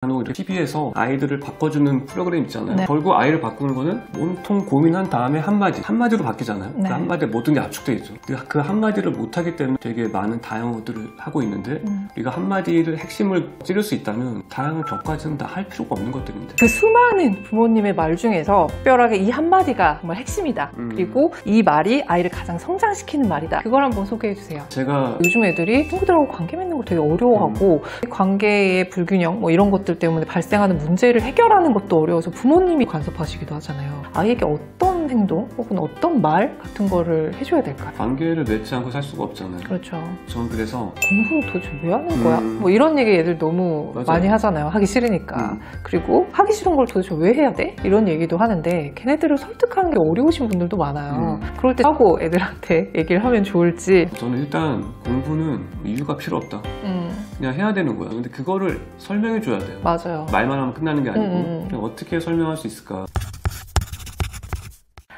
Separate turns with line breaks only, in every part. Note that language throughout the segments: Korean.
간혹 TV에서 아이들을 바꿔주는 프로그램 있잖아요.
네.
결국 아이를 바꾸는 거는 온통 고민한 다음에 한마디로 바뀌잖아요.
네.
그 한마디에 모든 게 압축되어 있죠. 그 한마디를 못하기 때문에 되게 많은 다양한 것들을 하고 있는데 우리가 한마디를 핵심을 찌를 수 있다면 다양한 격까지는 다 할 필요가 없는 것들인데,
그 수많은 부모님의 말 중에서 특별하게 이 한마디가 정말 핵심이다. 그리고 이 말이 아이를 가장 성장시키는 말이다. 그걸 한번 소개해 주세요.
제가
요즘 애들이 친구들하고 관계 맺는 걸 되게 어려워하고 관계의 불균형 뭐 이런 것들 때문에 발생하는 문제를 해결하는 것도 어려워서 부모님이 간섭하시기도 하잖아요. 아이에게 어떤 행동 혹은 어떤 말 같은 거를 해줘야 될까요?
관계를 맺지 않고 살 수가 없잖아요.
그렇죠.
저는 그래서
공부는 도대체 왜 하는 거야? 뭐 이런 얘기 애들 너무
맞아요.
많이 하잖아요. 하기 싫으니까. 그리고 하기 싫은 걸 도대체 왜 해야 돼? 이런 얘기도 하는데 걔네들을 설득하는 게 어려우신 분들도 많아요. 그럴 때 하고 애들한테 얘기를 하면 좋을지.
저는 일단 공부는 이유가 필요 없다. 그냥 해야 되는 거야. 근데 그거를 설명해 줘야 돼요.
맞아요.
말만 하면 끝나는 게 아니고 그냥 어떻게 설명할 수 있을까.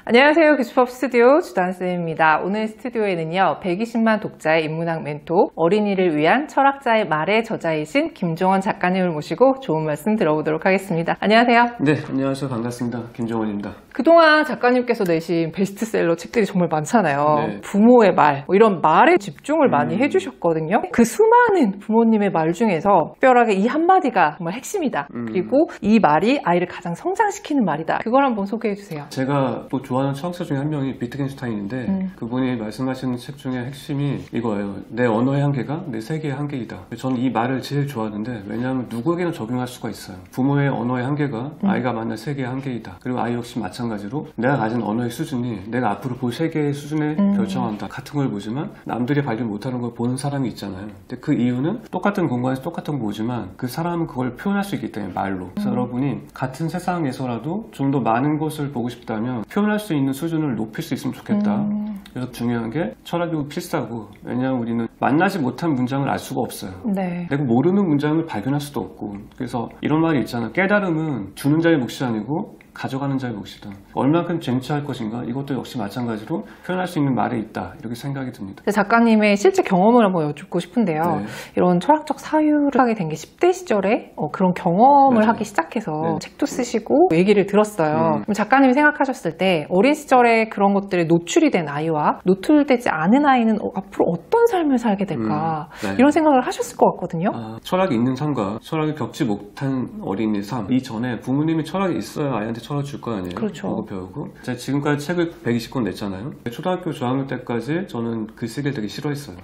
안녕하세요. 교수법 스튜디오 주단쌤입니다. 오늘 스튜디오에는요, 120만 독자의 인문학 멘토, 어린이를 위한 철학자의 말의 저자이신 김종원 작가님을 모시고 좋은 말씀 들어보도록 하겠습니다. 안녕하세요.
네, 안녕하세요. 반갑습니다. 김종원입니다.
그동안 작가님께서 내신 베스트셀러 책들이 정말 많잖아요.
네.
부모의 말, 뭐 이런 말에 집중을 많이 해주셨거든요. 그 수많은 부모님의 말 중에서 특별하게 이 한마디가 정말 핵심이다. 그리고 이 말이 아이를 가장 성장시키는 말이다. 그걸 한번 소개해 주세요.
제가 또 좋아하는 철학자 중에 한 명이 비트겐슈타인인데 그분이 말씀하시는 책 중에 핵심이 이거예요. 내 언어의 한계가 내 세계의 한계이다. 저는 이 말을 제일 좋아하는데, 왜냐하면 누구에게나 적용할 수가 있어요. 부모의 언어의 한계가 아이가 만날 세계의 한계이다. 그리고 아이 역시 마찬가지로 내가 가진 언어의 수준이 내가 앞으로 볼 세계의 수준에 결정한다. 같은 걸 보지만 남들이 발견 못하는 걸 보는 사람이 있잖아요. 근데 그 이유는 똑같은 공간에서 똑같은 거 보지만 그 사람은 그걸 표현할 수 있기 때문에, 말로. 그래서 여러분이 같은 세상에서라도 좀 더 많은 것을 보고 싶다면 표현할 수 있는 수준을 높일 수 있으면 좋겠다. 그래서 중요한 게 철학이 필사고, 왜냐하면 우리는 만나지 못한 문장을 알 수가 없어요.
네.
내가 모르는 문장을 발견할 수도 없고. 그래서 이런 말이 있잖아. 깨달음은 주는 자의 몫이 아니고 가져가는 자의 몫이다. 얼만큼 쟁취할 것인가, 이것도 역시 마찬가지로 표현할 수 있는 말에 있다, 이렇게 생각이 듭니다.
작가님의 실제 경험을 한번 여쭙고 싶은데요.
네.
이런 철학적 사유를 하게 된 게 10대 시절에 그런 경험을
맞아요.
하기 시작해서
네.
책도 쓰시고 얘기를 들었어요. 그럼 작가님이 생각하셨을 때 어린 시절에 그런 것들에 노출이 된 아이와 노출되지 않은 아이는 앞으로 어떤 삶을 살게 될까,
네.
이런 생각을 하셨을 것 같거든요.
철학이 있는 삶과 철학을 겪지 못한 어린이 삶, 이전에 부모님이 철학이 있어야 아이한테 철학을 줄 거 아니에요.
그렇죠.
보고 배우고. 제가 지금까지 책을 120권 냈잖아요. 초등학교 저학년 때까지 저는 글쓰기를 되게 싫어했어요.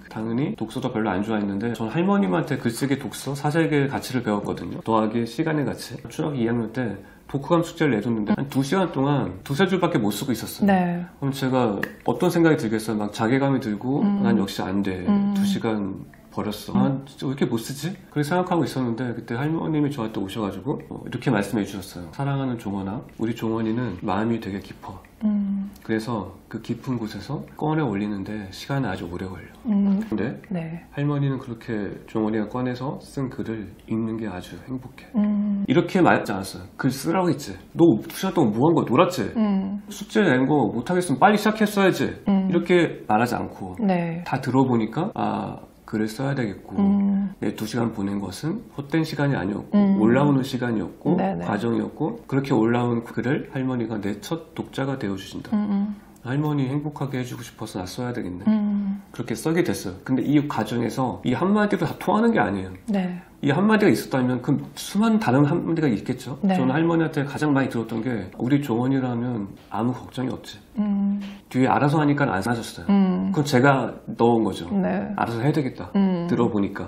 당연히 독서도 별로 안 좋아했는데, 저는 할머님한테 글쓰기, 독서, 사색의 가치를 배웠거든요. 더하기 시간의 가치. 초등학교 2학년 때 독후감 숙제를 내줬는데 한 2시간 동안 두세 줄밖에 못 쓰고 있었어요.
네.
그럼 제가 어떤 생각이 들겠어요? 막 자괴감이 들고, 난 역시 안 돼. 2시간 버렸어. 진짜 왜 이렇게 못 쓰지? 그렇게 생각하고 있었는데, 그때 할머님이 저한테 오셔가지고 이렇게 말씀해 주셨어요. 사랑하는 종원아, 우리 종원이는 마음이 되게 깊어. 그래서 그 깊은 곳에서 꺼내 올리는데 시간이 아주 오래 걸려. 근데
네.
할머니는 그렇게 종원이가 꺼내서 쓴 글을 읽는 게 아주 행복해. 이렇게 말하지 않았어요. 글 쓰라고 했지. 너 2시간 동안 뭐 한 거야? 놀았지? 숙제 낸 거 못하겠으면 빨리 시작했어야지. 이렇게 말하지 않고,
네.
다 들어보니까 글을 써야 되겠고, 내 2시간 보낸 것은 헛된 시간이 아니었고 올라오는 시간이었고
네네.
과정이었고, 그렇게 올라온 글을 할머니가 내 첫 독자가 되어주신다. 할머니 행복하게 해주고 싶어서 나 써야 되겠네. 그렇게 써게 됐어요. 근데 이 과정에서 이 한마디로 다 통하는 게 아니에요.
네.
이 한마디가 있었다면 그 수많은 다른 한마디가 있겠죠.
네.
저는 할머니한테 가장 많이 들었던 게, 우리 종원이라면 아무 걱정이 없지. 뒤에 알아서 하니까 안 하셨어요. 그건 제가 넣은 거죠.
네.
알아서 해야 되겠다. 들어보니까.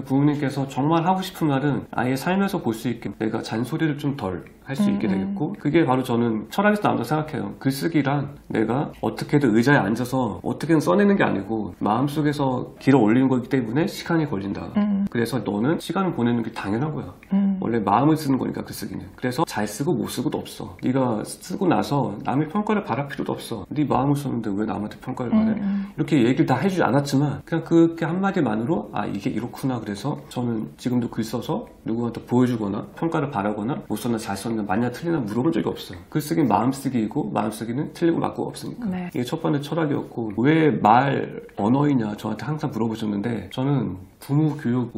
부모님께서 정말 하고 싶은 말은 아이의 삶에서 볼 수 있게 내가 잔소리를 좀 덜 할 수 있게 되겠고, 그게 바로 저는 철학에서 나온다고 생각해요. 글쓰기란 내가 어떻게든 의자에 앉아서 어떻게든 써내는 게 아니고 마음속에서 길어 올리는 거기 때문에 시간이 걸린다. 그래서 너는 시간을 보내는 게 당연한 거야. 원래 마음을 쓰는 거니까, 글쓰기는. 그래서 잘 쓰고 못 쓰고도 없어. 네가 쓰고 나서 남의 평가를 바랄 필요도 없어. 네 마음을 썼는데 왜 남한테 평가를 바래? 이렇게 얘기를 다 해주지 않았지만 그냥 그렇게 한마디만으로 이게 이렇구나. 그래서 저는 지금도 글 써서 누구한테 보여주거나 평가를 바라거나 못 썼나 잘 썼나 맞냐 틀리나 물어본 적이 없어요. 글쓰기는 마음쓰기이고 마음쓰기는 틀리고 맞고 없으니까.
네.
이게 첫 번째 철학이었고, 왜 말 언어이냐 저한테 항상 물어보셨는데, 저는 부모 교육,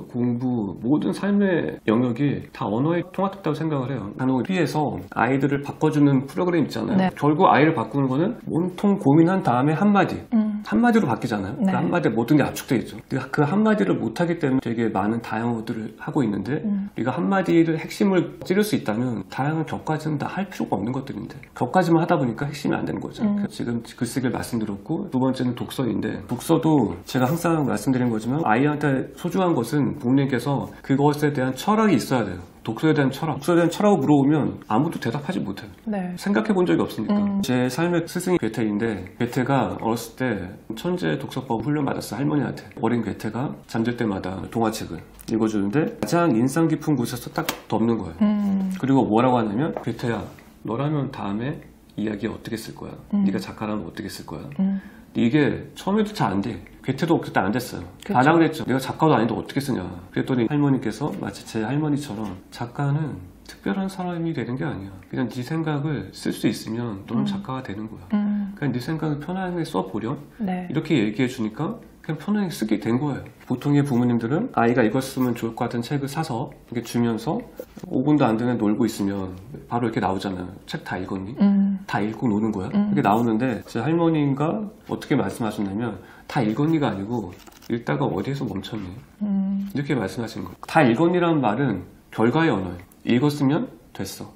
공부, 모든 삶의 영역이 다 언어에 통합됐다고 생각을 해요. 간혹 피해서 아이들을 바꿔주는 프로그램 있잖아요.
네.
결국 아이를 바꾸는 거는 온통 고민한 다음에 한마디로 바뀌잖아요.
네.
그 한마디에 모든 게 압축되어 있죠. 그 한마디를 못하기 때문에 되게 많은 다양어들을 하고 있는데 우리가 한마디를 핵심을 찌를 수 있다면 다양한 격까지는 다 할 필요가 없는 것들인데 격까지만 하다 보니까 핵심이 안 되는 거죠. 지금 글쓰기를 말씀드렸고 두 번째는 독서인데 독서도 제가 항상 말씀드린 거지만 아이한테 소중한 것은 부모님께서 그것에 대한 철학이 있어야 돼요. 독서에 대한 철학을 물어보면 아무도 대답하지 못해요.
네.
생각해 본 적이 없으니까. 제 삶의 스승이 괴테인데 괴테가 어렸을 때 천재 독서법 훈련 받았어요. 할머니한테. 어린 괴테가 잠들 때마다 동화책을 읽어주는데 가장 인상 깊은 곳에서 딱 덮는 거예요. 그리고 뭐라고 하냐면 괴테야 너라면 다음에 이야기 어떻게 쓸 거야? 네가 작가라면 어떻게 쓸 거야? 이게 처음에도 잘 안 돼. 괴테도 그때 안 됐어요. 반항을 했죠. 내가 작가도 아닌데 어떻게 쓰냐. 그랬더니 할머니께서 마치 제 할머니처럼 작가는 특별한 사람이 되는 게 아니야. 그냥 네 생각을 쓸 수 있으면 너는 작가가 되는 거야. 그냥 네 생각을 편하게 써보렴.
네.
이렇게 얘기해 주니까 그냥 편하게 쓰게 된 거예요. 보통의 부모님들은 아이가 이거 쓰면 좋을 것 같은 책을 사서 이렇게 주면서 5분도 안 되는 놀고 있으면 바로 이렇게 나오잖아요. 책 다 읽었니? 다 읽고 노는 거야? 이렇게 나오는데 제 할머니가 어떻게 말씀하셨냐면 다 읽었니가 아니고 읽다가 어디에서 멈췄니? 이렇게 말씀하신 거예요. 다 읽었니라는 말은 결과의 언어예요. 읽었으면 됐어.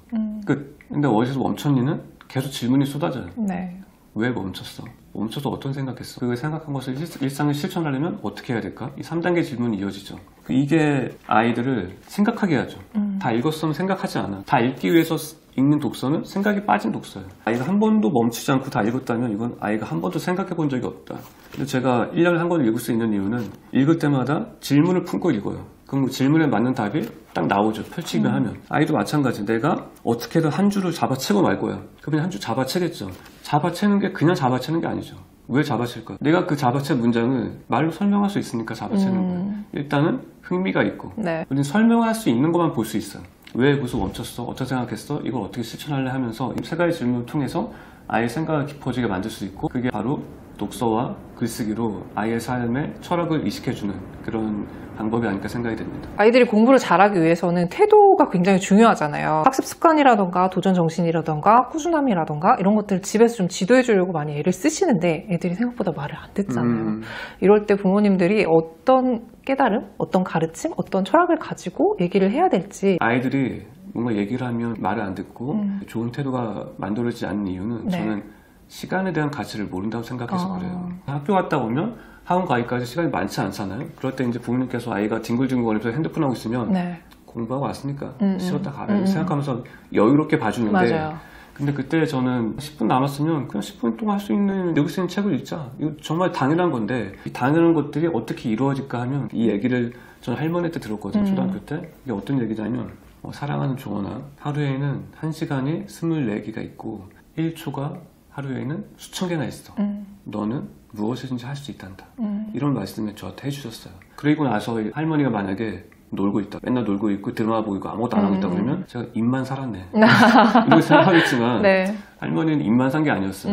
끝. 근데 어디서 멈췄니는 계속 질문이 쏟아져요.
네.
왜 멈췄어? 멈춰서 어떤 생각했어? 그 생각한 것을 일상에 실천하려면 어떻게 해야 될까? 이 3단계 질문이 이어지죠. 이게 아이들을 생각하게 하죠. 다 읽었으면 생각하지 않아. 다 읽기 위해서 읽는 독서는 생각이 빠진 독서예요. 아이가 한 번도 멈추지 않고 다 읽었다면 이건 아이가 한 번도 생각해 본 적이 없다. 근데 제가 1년에 한 권을 읽을 수 있는 이유는 읽을 때마다 질문을 품고 읽어요. 그럼 질문에 맞는 답이 딱 나오죠. 펼치기만 하면. 아이도 마찬가지. 내가 어떻게든 한 줄을 잡아채고 말 거야. 그러면 한 줄 잡아채겠죠. 잡아채는 게 그냥 잡아채는 게 아니죠. 왜 잡아챌까? 내가 그 잡아챈 문장을 말로 설명할 수 있으니까 잡아채는 거예요. 일단은 흥미가 있고
네.
우리는 설명할 수 있는 것만 볼 수 있어요. 왜 무슨 멈췄어? 어떻게 생각했어? 이걸 어떻게 실천할래? 하면서 이 세 가지 질문을 통해서 아이의 생각을 깊어지게 만들 수 있고 그게 바로 독서와 글쓰기로 아이의 삶에 철학을 이식해주는 그런 방법이 아닐까 생각이 됩니다.
아이들이 공부를 잘하기 위해서는 태도가 굉장히 중요하잖아요. 학습 습관이라던가 도전 정신이라던가 꾸준함이라던가 이런 것들을 집에서 좀 지도해 주려고 많이 애를 쓰시는데 애들이 생각보다 말을 안 듣잖아요. 이럴 때 부모님들이 어떤 깨달음, 어떤 가르침, 어떤 철학을 가지고 얘기를 해야 될지.
아이들이 뭔가 얘기를 하면 말을 안 듣고 좋은 태도가 만들어지지 않는 이유는
네.
저는 시간에 대한 가치를 모른다고 생각해서 그래요. 학교 갔다 오면 학원 가기까지 시간이 많지 않잖아요. 그럴 때 이제 부모님께서 아이가 뒹굴뒹굴거리면서 핸드폰 하고 있으면
네.
공부하고 왔으니까 쉬었다 가라 생각하면서 여유롭게 봐주는데
맞아요.
근데 그때 저는 10분 남았으면 그냥 10분 동안 할 수 있는 여기 쓰는 책을 읽자. 이거 정말 당연한 건데 이 당연한 것들이 어떻게 이루어질까 하면 이 얘기를 저는 할머니한테 들었거든요. 초등학교 때. 이게 어떤 얘기냐면 사랑하는 종원아 하루에는 1시간이 24개가 있고 1초가 하루에는 수천 개나 있어. 너는 무엇이든지 할 수 있단다. 이런 말씀을 저한테 해주셨어요. 그리고 나서 할머니가 만약에 놀고 있다. 맨날 놀고 있고 드라마 보고 있고 아무것도 안 하고 있다 그러면 제가 입만 살았네. 이렇게 생각하겠지만
네.
할머니는 입만 산 게 아니었어요.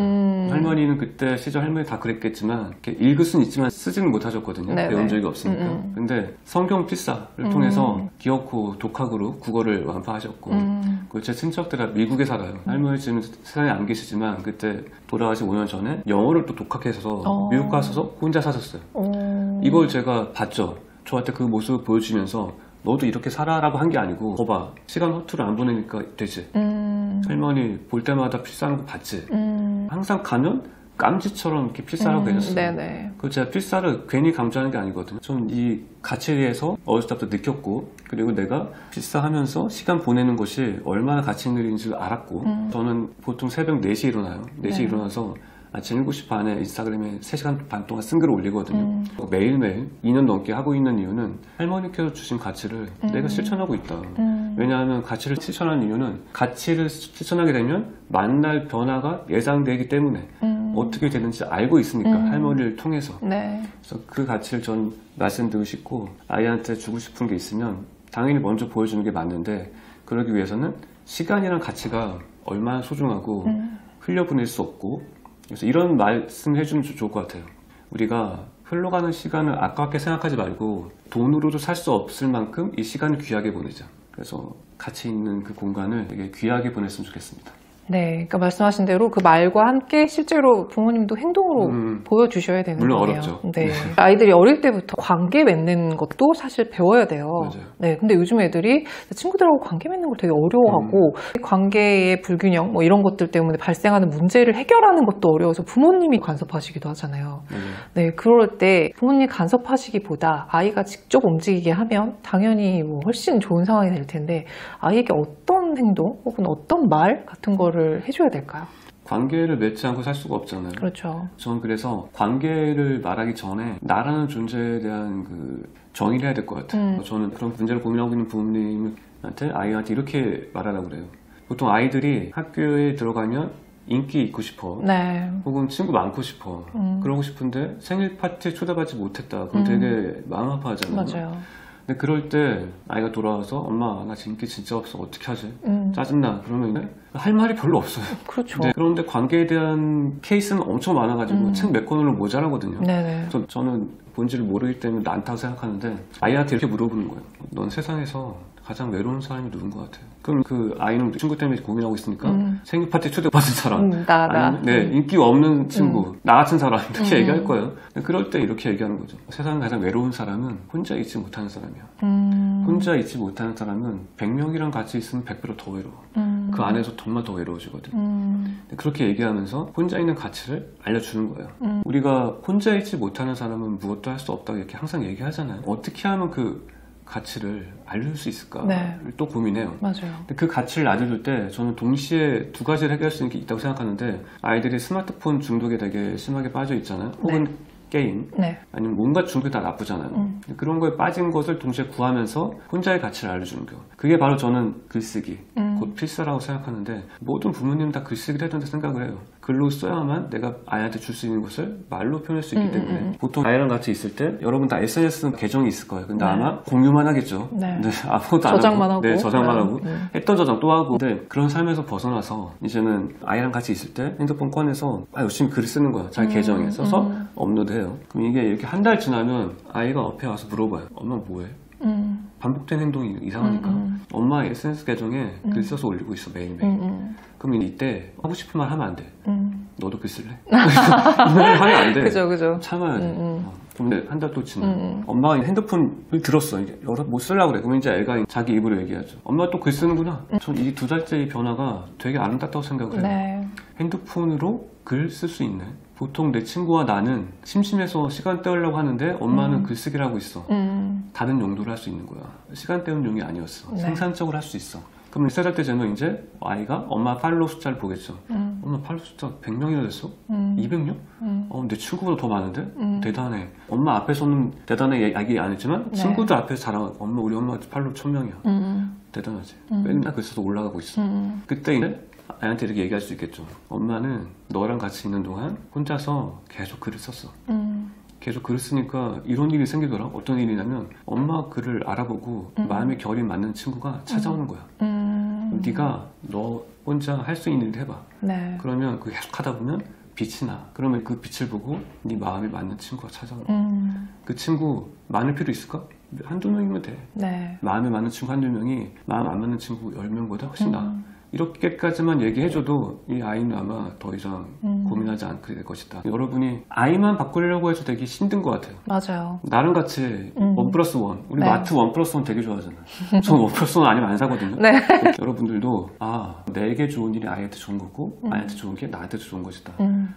할머니는 그때 시절 할머니 다 그랬겠지만 이렇게 읽을 수는 있지만 쓰지는 못하셨거든요.
네네.
배운 적이 없으니까. 근데 성경 필사를 통해서 기어코 독학으로 국어를 완파하셨고 그리고 제 친척들은 미국에 살아요. 할머니 지금 세상에 안 계시지만 그때 돌아가시 5년 전에 영어를 또 독학해서 미국 가셔서 혼자 사셨어요. 이걸 제가 봤죠. 저한테 그 모습을 보여주면서 너도 이렇게 살아라고 한 게 아니고 거봐 시간 허투루 안 보내니까 되지. 할머니 볼 때마다 필사하는 거 봤지. 항상 가면 깜지처럼 이렇게 필사하고 계셨어요.
네네.
그 제가 필사를 괜히 강조하는 게 아니거든요. 전 이 가치에 대해서 어렸을 때부터 느꼈고 그리고 내가 필사하면서 시간 보내는 것이 얼마나 가치 있는 일인지 알았고 저는 보통 새벽 4시에 일어나요. 4시에 일어나서 아침 7시 반에 인스타그램에 3시간 반 동안 쓴 글을 올리거든요. 매일매일 2년 넘게 하고 있는 이유는 할머니께서 주신 가치를 내가 실천하고 있다. 왜냐하면 가치를 실천하는 이유는 가치를 실천하게 되면 만날 변화가 예상되기 때문에 어떻게 되는지 알고 있으니까 할머니를 통해서.
네.
그래서 그 가치를 전 말씀드리고 싶고 아이한테 주고 싶은 게 있으면 당연히 먼저 보여주는 게 맞는데 그러기 위해서는 시간이란 가치가 얼마나 소중하고 흘려보낼 수 없고 그래서 이런 말씀 해주면 좋을 것 같아요. 우리가 흘러가는 시간을 아깝게 생각하지 말고 돈으로도 살 수 없을 만큼 이 시간을 귀하게 보내자. 그래서 같이 있는 그 공간을 되게 귀하게 보냈으면 좋겠습니다.
네, 그러니까 말씀하신 대로 그 말과 함께 실제로 부모님도 행동으로 보여주셔야 되는
물론
거네요.
어렵죠.
네. 아이들이 어릴 때부터 관계 맺는 것도 사실 배워야 돼요.
맞아요.
네, 근데 요즘 애들이 친구들하고 관계 맺는 걸 되게 어려워하고 관계의 불균형 뭐 이런 것들 때문에 발생하는 문제를 해결하는 것도 어려워서 부모님이 간섭하시기도 하잖아요. 네, 그럴 때 부모님 간섭하시기보다 아이가 직접 움직이게 하면 당연히 뭐 훨씬 좋은 상황이 될 텐데 아이에게 어떤 행동 혹은 어떤 말 같은 거를 해줘야 될까요?
관계를 맺지 않고 살 수가 없잖아요.
그렇죠.
저는 그래서 관계를 말하기 전에 나라는 존재에 대한 그 정의를 해야 될 것 같아요. 저는 그런 문제를 고민하고 있는 부모님한테 아이한테 이렇게 말하라고 그래요. 보통 아이들이 학교에 들어가면 인기 있고 싶어.
네.
혹은 친구 많고 싶어. 그러고 싶은데 생일 파티에 초대받지 못했다. 그럼 되게 마음 아파하잖아요.
맞아요.
근데 그럴 때 아이가 돌아와서 엄마 나 인기 진짜 없어 어떻게 하지? 짜증나. 그러면 할 말이 별로 없어요.
그렇죠.
그런데 관계에 대한 케이스는 엄청 많아가지고 책 몇 권으로 모자라거든요.
네네.
저는 본질을 모르기 때문에 난다고 생각하는데 아이한테 이렇게 물어보는 거예요. 넌 세상에서 가장 외로운 사람이 누군 것 같아요? 그럼 그 아이는 친구 때문에 고민하고 있으니까 생일 파티 초대받은 사람,
나.
아니면 인기 없는 친구, 나 같은 사람 이렇게 얘기할 거예요. 그럴 때 이렇게 얘기하는 거죠. 세상 가장 외로운 사람은 혼자 있지 못하는 사람이야. 혼자 있지 못하는 사람은 100명이랑 같이 있으면 100배로 더 외로워. 그 안에서 정말 더 외로워지거든. 그렇게 얘기하면서 혼자 있는 가치를 알려주는 거예요. 우리가 혼자 있지 못하는 사람은 무엇도 할 수 없다고 이렇게 항상 얘기하잖아요. 어떻게 하면 그 가치를 알려줄 수 있을까?
네.
또 고민해요.
맞아요.
근데 그 가치를 알려줄 때 저는 동시에 두 가지를 해결할 수 있는 게 있다고 생각하는데 아이들이 스마트폰 중독에 되게 심하게 빠져 있잖아요. 혹은 게임,
네.
아니면 뭔가 중독이 다 나쁘잖아요. 그런 거에 빠진 것을 동시에 구하면서 혼자의 가치를 알려주는 거. 그게 바로 저는 글쓰기, 곧 필사라고 생각하는데 모든 부모님 다 글쓰기를 해야 된다고 생각을 해요. 글로 써야만 내가 아이한테 줄 수 있는 것을 말로 표현할 수 있기 때문에 보통 아이랑 같이 있을 때 여러분 다 SNS 계정이 있을 거예요. 근데 아마 공유만 하겠죠.
네.
아무것도 안
저장만 하고.
네, 저장만 하고 했던 저장 또 하고. 근데 그런 삶에서 벗어나서 이제는 아이랑 같이 있을 때 핸드폰 꺼내서 열심히 글을 쓰는 거야. 자기 계정에 써서 업로드해요. 그럼 이게 이렇게 한 달 지나면 아이가 옆에 와서 물어봐요. 엄마 뭐해? 반복된 행동이 이상하니까 엄마 SNS 계정에 글 써서 올리고 있어 매일매일. 그럼 이때 하고 싶은 말 하면 안 돼. 너도 글 쓸래? 이 말을 하면 안 돼.
그죠.
참아야 돼. 근데 한 달 또 지나. 엄마가 핸드폰을 들었어. 이제 못 쓰려고 그래. 그러면 이제 애가 자기 입으로 얘기하죠. 엄마 또 글 쓰는구나. 전 이 두 달째 이 변화가 되게 아름답다고 생각을 해요.
네.
핸드폰으로 글 쓸 수 있는. 보통 내 친구와 나는 심심해서 시간 때우려고 하는데 엄마는 글쓰기를 하고 있어. 다른 용도를 할 수 있는 거야. 시간 때우는 용이 아니었어.
네.
생산적으로 할 수 있어. 그럼 3살 때 되면 이제 아이가 엄마 팔로우 숫자를 보겠죠. 엄마 팔로우 숫자 100명이나 됐어? 200명? 내 친구보다 더 많은데? 대단해. 엄마 앞에서는 대단해 얘기 안 했지만 친구들 앞에서 자랑하고 엄마 우리 엄마 팔로우 1000명이야. 대단하지. 맨날 글 써서 올라가고 있어. 그때 이제 아이한테 이렇게 얘기할 수 있겠죠. 엄마는 너랑 같이 있는 동안 혼자서 계속 글을 썼어. 계속 글을 쓰니까 이런 일이 생기더라. 어떤 일이냐면 엄마 글을 알아보고 마음의 결이 맞는 친구가 찾아오는 거야. 네가 너 혼자 할 수 있는 일 해봐.
네.
그러면 그 계속 하다 보면 빛이 나. 그러면 그 빛을 보고 네 마음에 맞는 친구가 찾아오는 거야. 그 친구 많을 필요 있을까? 한두 명이면 돼.
네.
마음에 맞는 친구 한두 명이 마음 안 맞는 친구 10명보다 훨씬 나아. 이렇게까지만 얘기해줘도 이 아이는 아마 더 이상 고민하지 않게 될 것이다. 여러분이 아이만 바꾸려고 해서 되게 힘든 것 같아요.
맞아요.
나랑 같이 1+1 우리
네.
마트 1+1 되게 좋아하잖아요. 저는 1+1 아니면 안 사거든요.
네.
여러분들도 내게 좋은 일이 아이한테 좋은 거고 아이한테 좋은 게 나한테도 좋은 것이다.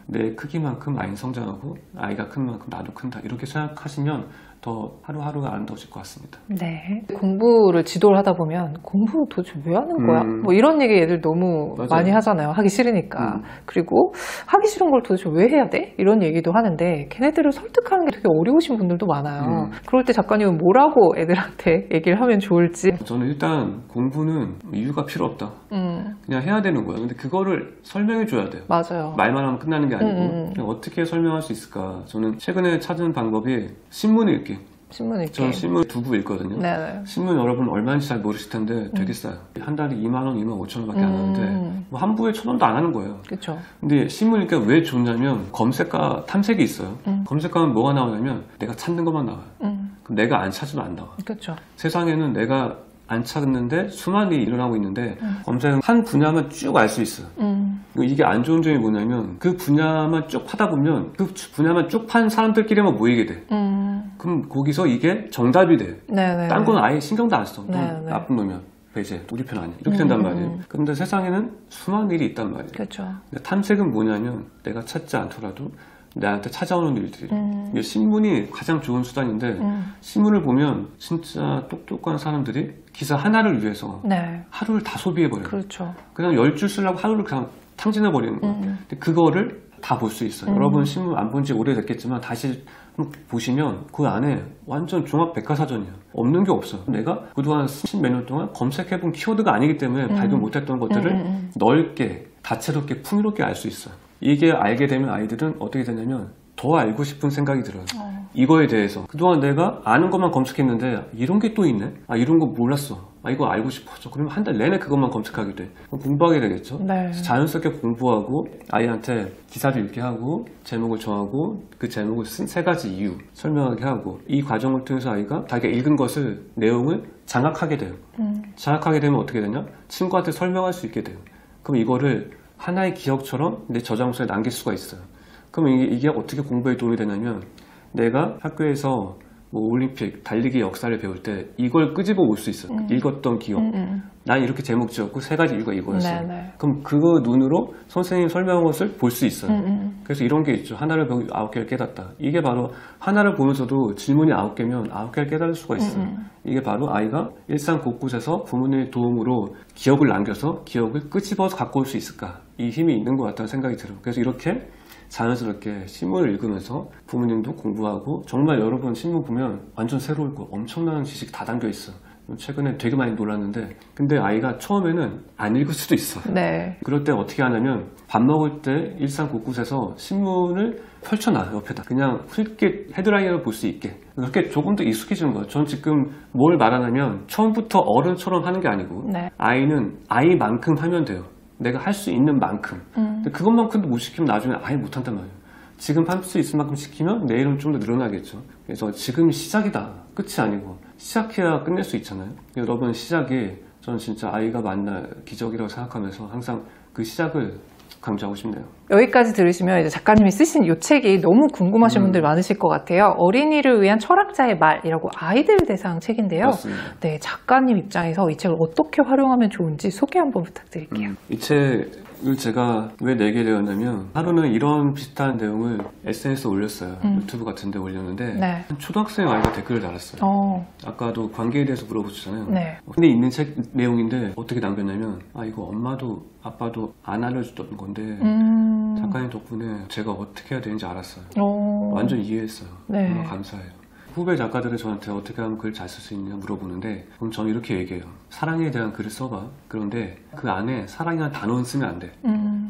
내 크기만큼 아이는 성장하고 아이가 큰 만큼 나도 큰다. 이렇게 생각하시면 더 하루하루가 아름다우실 것 같습니다.
네. 공부를 지도를 하다 보면 공부는 도대체 왜 하는 거야? 뭐 이런 얘기 애들 너무
맞아요.
많이 하잖아요. 하기 싫으니까. 그리고 하기 싫은 걸 도대체 왜 해야 돼? 이런 얘기도 하는데 걔네들을 설득하는 게 되게 어려우신 분들도 많아요. 그럴 때 작가님은 뭐라고 애들한테 얘기를 하면 좋을지.
저는 일단 공부는 이유가 필요 없다. 그냥 해야 되는 거야. 근데 그거를 설명해 줘야 돼요.
맞아요.
말만 하면 끝나는 게 아니고 그냥 어떻게 설명할 수 있을까. 저는 최근에 찾은 방법이 신문을 읽기.
신문 읽기.
저는 신문 두부 읽거든요.
네네.
신문 여러분 얼마인지 잘 모르실 텐데 되게 싸요. 한 달에 2만 원, 2만 5천 원밖에 안 하는데 뭐 한 부에 1,000원도 안 하는 거예요.
그렇죠.
근데 신문 읽기가 왜 좋냐면 검색과 탐색이 있어요. 검색하면 뭐가 나오냐면 내가 찾는 것만 나와요. 그럼 내가 안 찾으면 안 나와.
그렇죠.
세상에는 내가 안 찾는데 수많은 일이 일어나고 있는데 검색은 한 분야만 쭉 알 수 있어요. 이게 안 좋은 점이 뭐냐면 그 분야만 쭉 파다 보면 그 분야만 쭉 판 사람들끼리만 모이게 돼. 그럼 거기서 이게 정답이 돼.
네네.
딴 건 아예 신경도 안 써.
네네.
나쁜 놈이야. 배제, 우리 편 아니야. 이렇게 된단 말이에요. 그런데 세상에는 수많은 일이 있단 말이에요.
그렇죠.
근데 탐색은 뭐냐면 내가 찾지 않더라도 나한테 찾아오는 일들이. 이게 신문이 가장 좋은 수단인데 신문을 보면 진짜 똑똑한 사람들이 기사 하나를 위해서
네.
하루를 다 소비해버려요.
그렇죠.
그냥 10줄 쓰려고 하루를 그냥 탕진해버리는 거예요. 근데 그거를 다 볼 수 있어요. 여러분 신문 안 본 지 오래됐겠지만 다시 보시면 그 안에 완전 종합 백과사전이에요. 없는 게 없어요. 내가 그동안 10몇 년 동안 검색해본 키워드가 아니기 때문에 발견 못했던 것들을 넓게, 다채롭게, 풍요롭게 알 수 있어요. 이게 알게 되면 아이들은 어떻게 되냐면 더 알고 싶은 생각이 들어요. 이거에 대해서 그동안 내가 아는 것만 검색했는데 이런 게 또 있네? 아 이런 거 몰랐어. 아 이거 알고 싶었어. 그러면 한 달 내내 그것만 검색하게 돼. 그럼 공부하게 되겠죠?
네.
자연스럽게 공부하고 아이한테 기사를 읽게 하고 제목을 정하고 그 제목을 쓴 3가지 이유 설명하게 하고 이 과정을 통해서 아이가 자기가 읽은 것을 내용을 장악하게 돼요. 장악하게 되면 어떻게 되냐? 친구한테 설명할 수 있게 돼요. 그럼 이거를 하나의 기억처럼 내 저장소에 남길 수가 있어요. 그럼 이게 어떻게 공부에 도움이 되냐면 내가 학교에서 뭐 올림픽, 달리기 역사를 배울 때 이걸 끄집어 올 수 있어요. 읽었던 기억. 난 이렇게 제목 지었고 3가지 이유가 이거였어요.
네네.
그럼 그거 눈으로 선생님 설명한 것을 볼 수 있어요. 그래서 이런 게 있죠. 하나를 배우고 9개를 깨닫다. 이게 바로 하나를 보면서도 질문이 9개면 9개를 깨달을 수가 있어요. 이게 바로 아이가 일상 곳곳에서 부모님의 도움으로 기억을 남겨서 기억을 끄집어서 갖고 올 수 있을까. 이 힘이 있는 것 같다는 생각이 들어요. 그래서 이렇게 자연스럽게 신문을 읽으면서 부모님도 공부하고 정말 여러분 신문 보면 완전 새로울 거 엄청난 지식 다 담겨 있어. 최근에 되게 많이 놀랐는데 근데 아이가 처음에는 안 읽을 수도 있어.
네.
그럴 때 어떻게 하냐면 밥 먹을 때 일상 곳곳에서 신문을 펼쳐놔 옆에다 그냥 훑게 헤드라인을 볼 수 있게 그렇게 조금 더 익숙해지는 거예요. 전 지금 뭘 말하냐면 처음부터 어른처럼 하는 게 아니고
네.
아이는 아이만큼 하면 돼요. 내가 할 수 있는 만큼. 근데 그것만큼도 못 시키면 나중에 아예 못한단 말이에요. 지금 할 수 있을 만큼 시키면 내일은 좀 더 늘어나겠죠. 그래서 지금이 시작이다. 끝이 아니고 시작해야 끝낼 수 있잖아요. 여러분 시작이 저는 진짜 아이가 만날 기적이라고 생각하면서 항상 그 시작을 강조하고 싶네요.
여기까지 들으시면 이제 작가님이 쓰신 이 책이 너무 궁금하신 분들 많으실 것 같아요. 어린이를 위한 철학자의 말이라고 아이들 대상 책인데요.
맞습니다.
네, 작가님 입장에서 이 책을 어떻게 활용하면 좋은지 소개 한번 부탁드릴게요.
이 책을 제가 왜 내게 되었냐면 하루는 이런 비슷한 내용을 SNS에 올렸어요. 유튜브 같은 데 올렸는데
네.
한 초등학생 아이가 댓글을 달았어요. 아까도 관계에 대해서 물어보셨잖아요.
네.
근데 있는 책 내용인데 어떻게 남겼냐면 아 이거 엄마도 아빠도 안 알려줬던 건데 작가님 덕분에 제가 어떻게 해야 되는지 알았어요. 완전 이해했어요.
네.
정말 감사해요. 후배 작가들이 저한테 어떻게 하면 글을 잘 쓸 수 있냐 물어보는데 그럼 저는 이렇게 얘기해요. 사랑에 대한 글을 써봐. 그런데 그 안에 사랑이라는 단어는 쓰면 안 돼.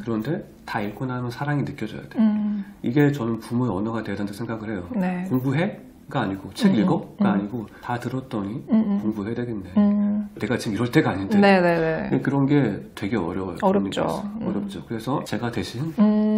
그런데 다 읽고 나면 사랑이 느껴져야 돼. 이게 저는 부모의 언어가 돼야 된다고 생각을 해요.
네.
공부해? 가 아니고 책 읽어?가 아니고 다 들었더니 공부해야 되겠네. 내가 지금 이럴 때가 아닌데.
네네네.
그런 게 되게 어려워요.
어렵죠.
어렵죠. 그래서 제가 대신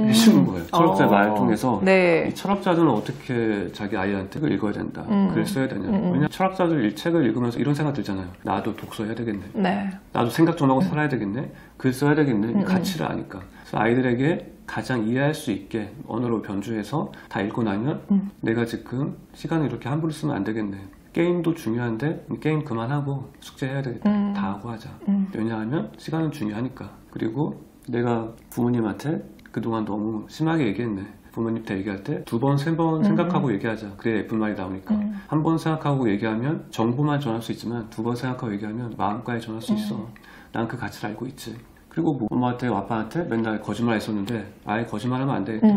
해주는 거예요. 철학자 말 통해서
네.
이 철학자들은 어떻게 자기 아이한테 책을 읽어야 된다. 글을 써야 되냐. 왜냐면 철학자들 책을 읽으면서 이런 생각 들잖아요. 나도 독서 해야 되겠네.
네.
나도 생각 좀 하고 살아야 되겠네. 글 써야 되겠네. 이 가치를 아니까. 그래서 아이들에게 가장 이해할 수 있게 언어로 변주해서 다 읽고 나면 내가 지금 시간을 이렇게 함부로 쓰면 안 되겠네. 게임도 중요한데 게임 그만하고 숙제해야 되겠다. 다 하고 하자. 왜냐하면 시간은 중요하니까. 그리고 내가 부모님한테 그동안 너무 심하게 얘기했네. 부모님한테 얘기할 때 2번, 3번 생각하고 얘기하자. 그래야 예쁜 말이 나오니까. 한 번 생각하고 얘기하면 정보만 전할 수 있지만 2번 생각하고 얘기하면 마음까지 전할 수 있어. 난 그 가치를 알고 있지. 그리고 뭐 엄마한테 아빠한테 맨날 거짓말 했었는데 아예 거짓말하면 안 되겠다.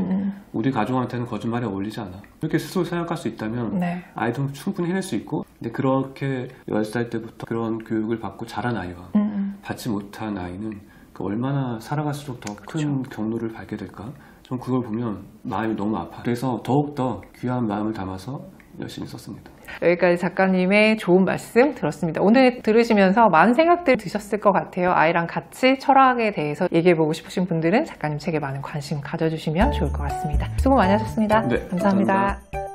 우리 가족한테는 거짓말이 어울리지 않아. 이렇게 스스로 생각할 수 있다면
네.
아이도 충분히 해낼 수 있고 근데 그렇게 10살 때부터 그런 교육을 받고 자란 아이와 받지 못한 아이는 그 얼마나 살아갈수록 더 큰 경로를 밟게 될까? 전 그걸 보면 마음이 너무 아파요. 그래서 더욱더 귀한 마음을 담아서 열심히 썼습니다.
여기까지 작가님의 좋은 말씀 들었습니다. 오늘 들으시면서 많은 생각들 드셨을 것 같아요. 아이랑 같이 철학에 대해서 얘기해보고 싶으신 분들은 작가님 책에 많은 관심 가져주시면 좋을 것 같습니다. 수고 많이 하셨습니다.
네,
감사합니다.
감사합니다.